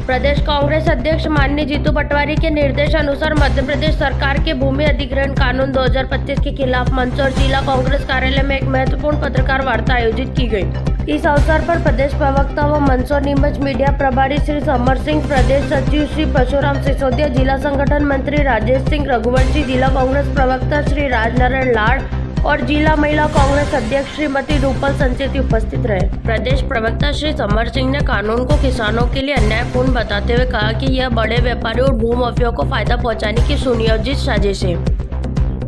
प्रदेश कांग्रेस अध्यक्ष माननीय जीतू पटवारी के निर्देशानुसार मध्य प्रदेश सरकार के भूमि अधिग्रहण कानून 2025 के खिलाफ मंदसौर जिला कांग्रेस कार्यालय में एक महत्वपूर्ण पत्रकार वार्ता आयोजित की गई। इस अवसर पर प्रदेश प्रवक्ता व मंदसौर नीमच मीडिया प्रभारी श्री समर सिंह, प्रदेश सचिव श्री परशुराम सिसोदिया, जिला संगठन मंत्री राजेश सिंह रघुवंशी, जिला कांग्रेस प्रवक्ता श्री राजनारायण लाड और जिला महिला कांग्रेस अध्यक्ष श्रीमती रूपल संचेती उपस्थित रहे। प्रदेश प्रवक्ता श्री समर सिंह ने कानून को किसानों के लिए अन्यायपूर्ण बताते हुए कहा कि यह बड़े व्यापारियों और भूमाफियाओं को फायदा पहुंचाने की सुनियोजित साजिश है।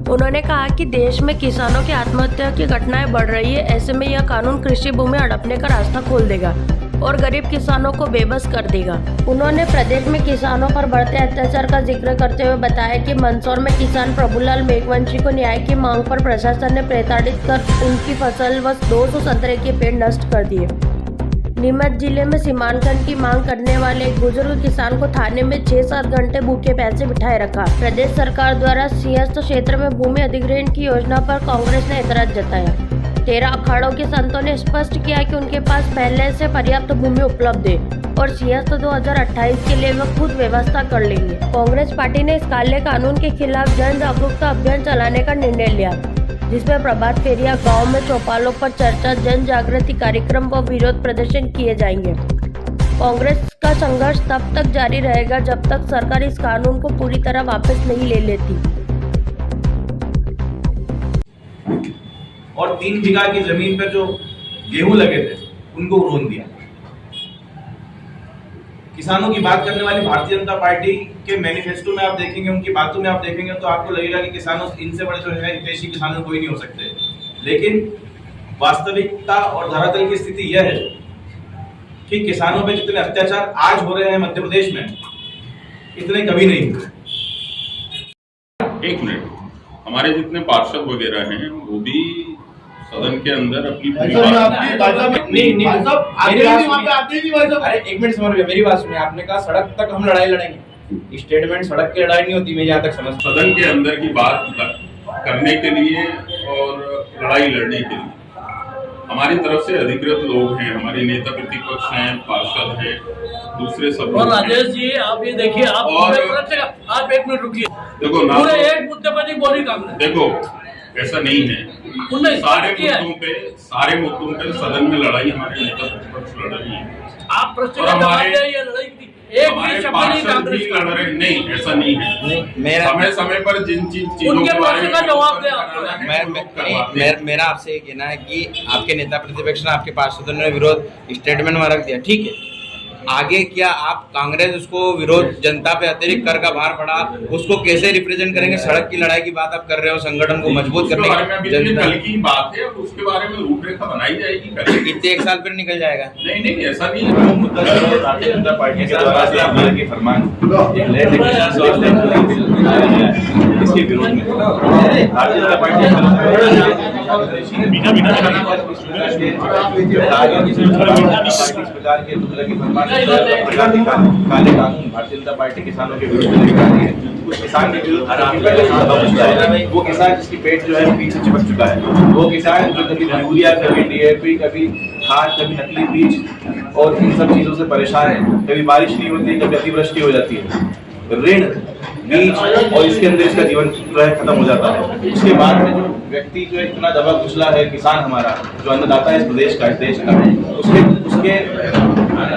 उन्होंने कहा कि देश में किसानों की आत्महत्या की घटनाएं बढ़ रही है। ऐसे में यह कानून कृषि भूमि हड़पने का रास्ता खोल देगा और गरीब किसानों को बेबस कर देगा। उन्होंने प्रदेश में किसानों पर बढ़ते अत्याचार का जिक्र करते हुए बताया कि मंदसौर में किसान प्रभुलाल मेघवंशी को न्याय की मांग पर प्रशासन ने प्रताड़ित कर उनकी फसल व 200 संतरे के पेड़ नष्ट कर दिए। नीमच जिले में सीमांकन की मांग करने वाले एक बुजुर्ग किसान को थाने में 6-7 घंटे भूखे प्यासे बिठाए रखा। प्रदेश सरकार द्वारा सिंहस्थ क्षेत्र में भूमि अधिग्रहण की योजना पर कांग्रेस ने एतराज जताया। 13 अखाड़ों के संतों ने स्पष्ट किया कि उनके पास पहले से पर्याप्त भूमि उपलब्ध है और सिंहस्थ 2028 के लिए वह खुद व्यवस्था कर लेंगे। कांग्रेस पार्टी ने इस काले कानून के खिलाफ जन जागरूकता अभियान चलाने का निर्णय लिया, जिसमें प्रभात फेरिया, गांव में चौपालों पर चर्चा, जन जागृति कार्यक्रम व विरोध प्रदर्शन किए जाएंगे। कांग्रेस का संघर्ष तब तक जारी रहेगा जब तक सरकार इस कानून को पूरी तरह वापस नहीं ले लेती। और 3 बीघा की जमीन पर जो गेहूं लगे थे उनको रोन दिया। किसानों की बात करने वाली भारतीय जनता पार्टी के मैनिफेस्टो में आप देखेंगे, उनकी बातों में आप देखेंगे तो आपको लगेगा कि किसानों इनसे बड़े जो है हितैषी किसानों कोई नहीं हो सकते। लेकिन वास्तविकता और धरातल की स्थिति यह है कि किसानों पे जितने अत्याचार आज हो रहे हैं मध्य प्रदेश में, इतने कभी नहीं हुए। एक मिनट, हमारे जितने पार्षद वगैरह हैं वो भी सदन के अंदर अपनी एक मिनट समझ, मेरी बात सुनिए। आपने कहा सड़क तक हम लड़ाई लड़ेंगे, स्टेटमेंट सड़क की लड़ाई नहीं होती, मैं यहाँ तक समझ। सदन के अंदर की बात करने के लिए और लड़ाई लड़ने के लिए हमारी तरफ से अधिकृत लोग हैं, हमारे नेता प्रतिपक्ष हैं, पार्षद हैं, दूसरे सब। और राजेश जी आप ये देखिए, आप एक मिनट रुकिए। देखो ना, पूरे एक मुद्दे पर नहीं बोली कांग्रेस। देखो ऐसा नहीं है, सारे मुद्दों पे सदन में लड़ाई हमारे नेता प्रतिपक्ष लड़ रही है। आप लड़ाई हमारे पार्षद भी लड़ रहे, नहीं ऐसा नहीं है। समय समय पर जिन चीजों के बारे में जवाब दे। मेरा आपसे ये कहना है कि आपके नेता प्रतिपक्ष ने, आपके पार्षदों ने विरोध स्टेटमेंट में रख दिया, ठीक है। आगे क्या आप कांग्रेस उसको विरोध, जनता पे अतिरिक्त कर का भार पड़ा, उसको कैसे रिप्रेजेंट करेंगे? सड़क की लड़ाई की बात आप कर रहे हो, संगठन को मजबूत करने की, कल की बात है, उसके बारे में रूपरेखा बनाई जाएगी। कितने 1 साल फिर निकल जाएगा? नहीं ऐसा नहीं है। मुद्दा भारतीय जनता पार्टी के द्वारा के फरमान इसके विरोध में भारतीय जनता पार्टी काले कानून भारतीय जनता पार्टी किसानों के विरुद्ध लेकर आई है। कुछ किसान के विरुद्ध वो किसान जिसकी पेट जो है पीछे चिपक चुका है, वो किसान जो कभी यूरिया, कभी डीएपी, कभी खाद, कभी नकली बीज और इन सब चीजों से परेशान है। कभी बारिश नहीं होती, कभी अतिवृष्टि हो जाती है, ऋण, बीज और इसके अंदर इसका जीवन जो है खत्म हो जाता है। उसके बाद में जो व्यक्ति जो इतना दबा कुचला है, किसान हमारा जो अन्नदाता है इस प्रदेश का, इस देश का, उसके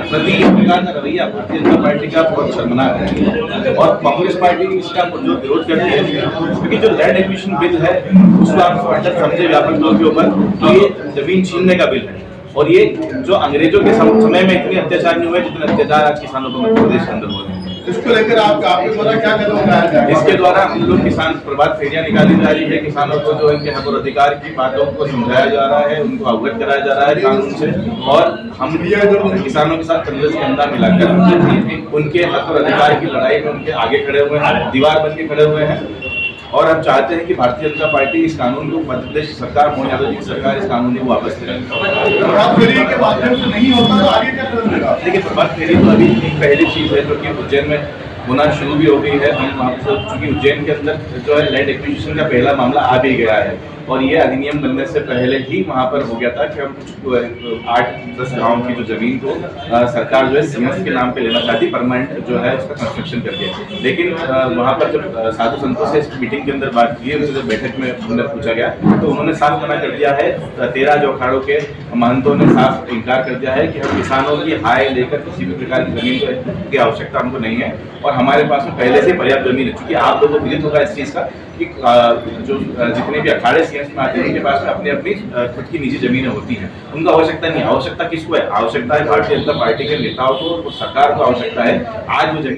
प्रति इस प्रकार का रवैया भारतीय जनता पार्टी का बहुत शर्मनाक है। और कांग्रेस पार्टी इसका जो विरोध करती है, क्योंकि जो लैंड एक्विजिशन बिल है उसको आप अंदर समझे व्यापक तौर के ऊपर तो ये जमीन छीनने का बिल है। और ये जो अंग्रेजों के समय में इतने अत्याचार नहीं हुए जितने अत्याचार आज किसानों को मध्य प्रदेश के अंदर हो रहे हैं। इसको लेकर आपके द्वारा क्या कदम उठाया जाएगा? इसके द्वारा हम लोग किसान प्रभात फेरियां निकाली जा रही है, किसानों को जो इनके हक और अधिकार की बातों को समझाया जा रहा है, उनको अवगत कराया जा रहा है कानून से। और हम किसानों के साथ कंधे से कंधा मिलाकर उनके हक और अधिकार की लड़ाई में उनके आगे खड़े हुए हैं, दीवार बन के खड़े हुए हैं। और हम चाहते हैं कि भारतीय जनता पार्टी इस कानून को, मध्य प्रदेश सरकार, मोहन यादव जी की सरकार इस कानून को वापस करें। प्रभात फेरी के माध्यम से नहीं होता तो आगे क्या कदम लेगा? देखिए, प्रभात फेरी तो अभी एक पहली चीज है जो कि उज्जैन में होना शुरू भी हो गई है। हम आपको चूंकि उज्जैन के अंदर जो है लैंड एक्विजिशन का पहला मामला आ भी गया है और ये अधिनियम बनने से पहले ही वहाँ पर हो गया था कि हम कुछ 8-10 गाँव की जो जमीन को सरकार जो है सीएस के नाम पे लेना चाहती, परमानेंट जो है उसका कंस्ट्रक्शन करके। लेकिन वहाँ पर जब साधु संतों से इस मीटिंग के अंदर बात की, उनसे जब बैठक में उन्हें पूछा गया तो उन्होंने साफ मना कर दिया है। 13 जो अखाड़ों के महंतों ने साफ इनकार कर दिया है कि हम किसानों की हाय लेकर किसी भी प्रकार की जमीन की आवश्यकता हमको नहीं है और हमारे पास में पहले से पर्याप्त जमीन है। क्योंकि आप लोगों को विदित होगा इस चीज़ का कि जो जितने भी अखाड़े सीएस में आते हैं उनके पास में अपनी अपनी खुद की निजी जमीनें होती हैं, उनको आवश्यकता नहीं है। आवश्यकता किसको है? आवश्यकता है भारतीय जनता पार्टी के नेताओं को, सरकार को आवश्यकता है आज वो जमीन